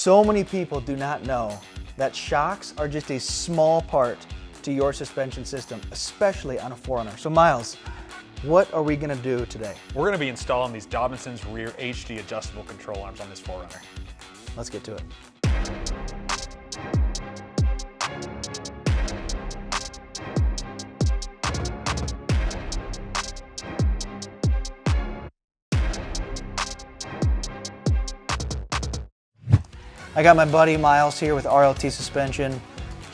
So many people do not know that shocks are just a small part to your suspension system, especially on a 4Runner. So Miles, what are we gonna do today? We're gonna be installing these Dobinsons rear HD adjustable control arms on this 4Runner. Let's get to it. I got my buddy Miles here with RLT Suspension.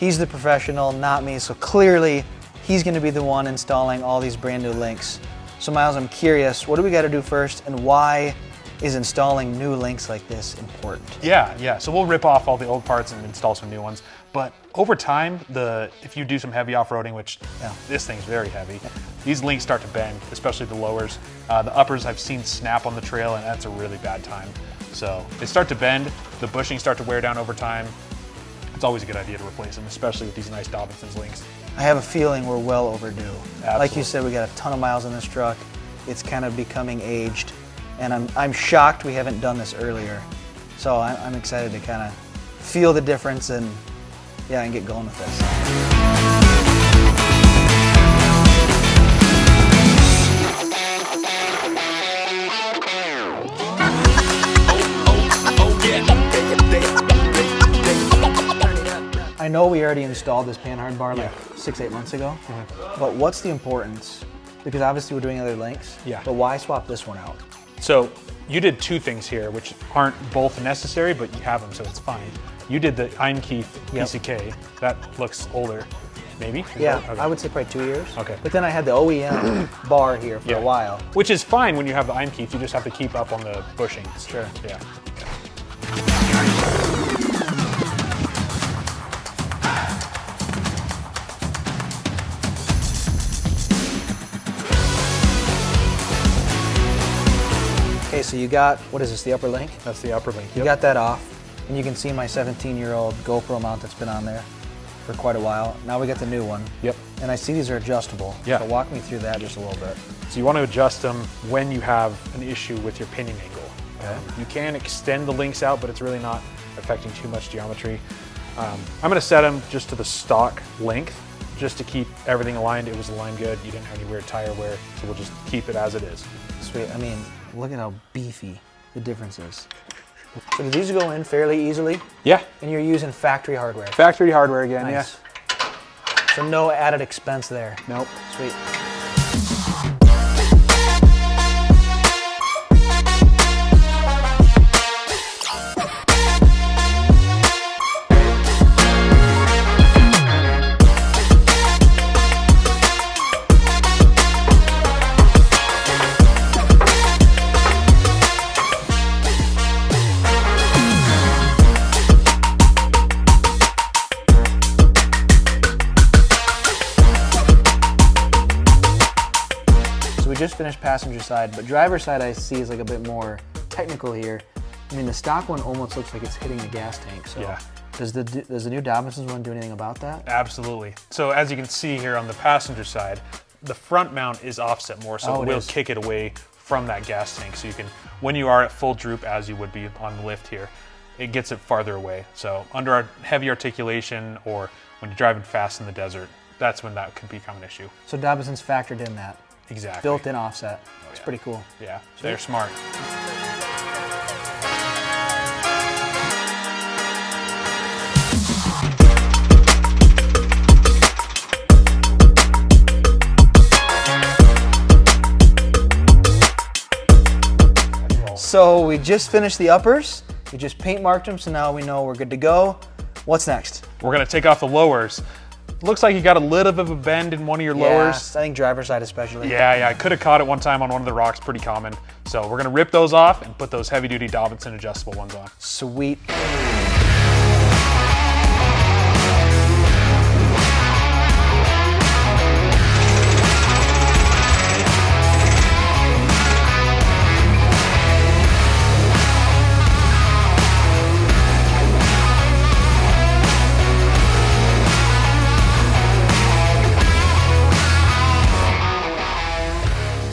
He's the professional, not me, so clearly he's gonna be the one installing all these brand new links. So Miles, I'm curious, what do we gotta do first, and why is installing new links like this important? Yeah, so we'll rip off all the old parts and install some new ones. But over time, if you do some heavy off-roading, which this thing's very heavy, these links start to bend, especially the lowers. The uppers I've seen snap on the trail, and that's a really bad time. So they start to bend, the bushings start to wear down over time. It's always a good idea to replace them, especially with these nice Dobinsons links. I have a feeling we're well overdue. Absolutely. Like you said, we got a ton of miles on this truck. It's kind of becoming aged, and I'm shocked we haven't done this earlier. So I'm excited to kind of feel the difference and get going with this. I know we already installed this panhard bar like 6-8 months ago, but what's the importance? Because obviously we're doing other links, but why swap this one out? So you did two things here, which aren't both necessary, but you have them, so it's fine. You did the Einkeith PCK. That looks older, maybe? Yeah, okay. I would say probably 2 years. Okay. But then I had the OEM bar here for a while. Which is fine when you have the Einkeith, you just have to keep up on the bushings. Sure. Yeah. Okay, so you got, what is this, the upper link? That's the upper link. You got that off, and you can see my 17-year-old GoPro mount that's been on there for quite a while. Now we got the new one. Yep. And I see these are adjustable. Yeah. So walk me through that just a little bit. So you want to adjust them when you have an issue with your pinning angle. Okay. You can extend the links out, but it's really not affecting too much geometry. I'm going to set them just to the stock length, just to keep everything aligned. It was aligned good. You didn't have any weird tire wear, so we'll just keep it as it is. Sweet. I mean, look at how beefy the difference is. So do these go in fairly easily? Yeah. And you're using factory hardware? Factory hardware again, nice. So no added expense there? Nope. Sweet. We just finished passenger side, but driver side I see is like a bit more technical here. I mean, the stock one almost looks like it's hitting the gas tank. So does the new Dobinsons one do anything about that? Absolutely. So as you can see here on the passenger side, the front mount is offset more, so it will kick it away from that gas tank. So you can, when you are at full droop, as you would be on the lift here, it gets it farther away. So under our heavy articulation or when you're driving fast in the desert, that's when that could become an issue. So Dobinsons factored in that. Exactly. Built-in offset. It's pretty cool. Yeah, they're smart. So we just finished the uppers. We just paint marked them, so now we know we're good to go. What's next? We're gonna take off the lowers. Looks like you got a little bit of a bend in one of your lowers. I think driver's side especially. Yeah, I could have caught it one time on one of the rocks, pretty common. So we're gonna rip those off and put those heavy duty Dobinson adjustable ones on. Sweet.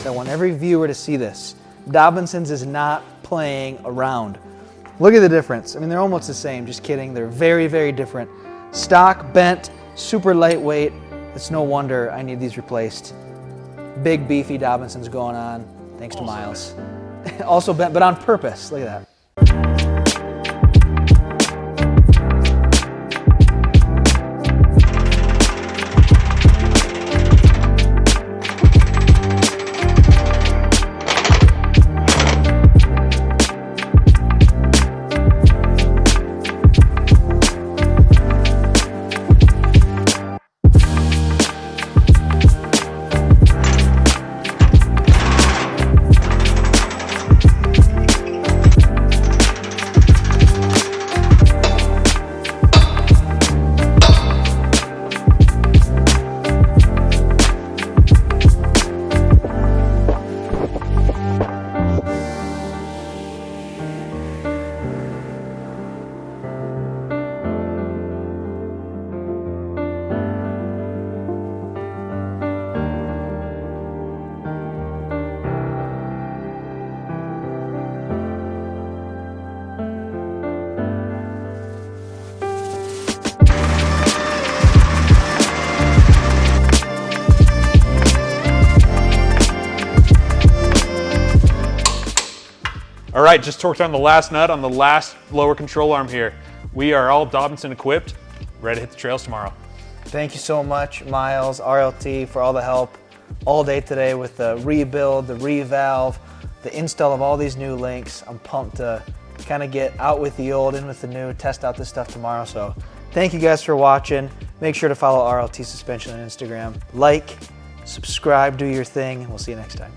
I want every viewer to see this. Dobinsons is not playing around. Look at the difference. I mean, they're almost the same. Just kidding. They're very, very different. Stock, bent, super lightweight. It's no wonder I need these replaced. Big, beefy Dobinsons going on, thanks to Miles. Also bent, but on purpose. Look at that. All right, just torqued on the last nut on the last lower control arm here. We are all Dobinson equipped, ready to hit the trails tomorrow. Thank you so much, Miles, RLT, for all the help all day today with the rebuild, the revalve, the install of all these new links. I'm pumped to kind of get out with the old, in with the new, test out this stuff tomorrow. So thank you guys for watching. Make sure to follow RLT Suspension on Instagram. Like, subscribe, do your thing, and we'll see you next time.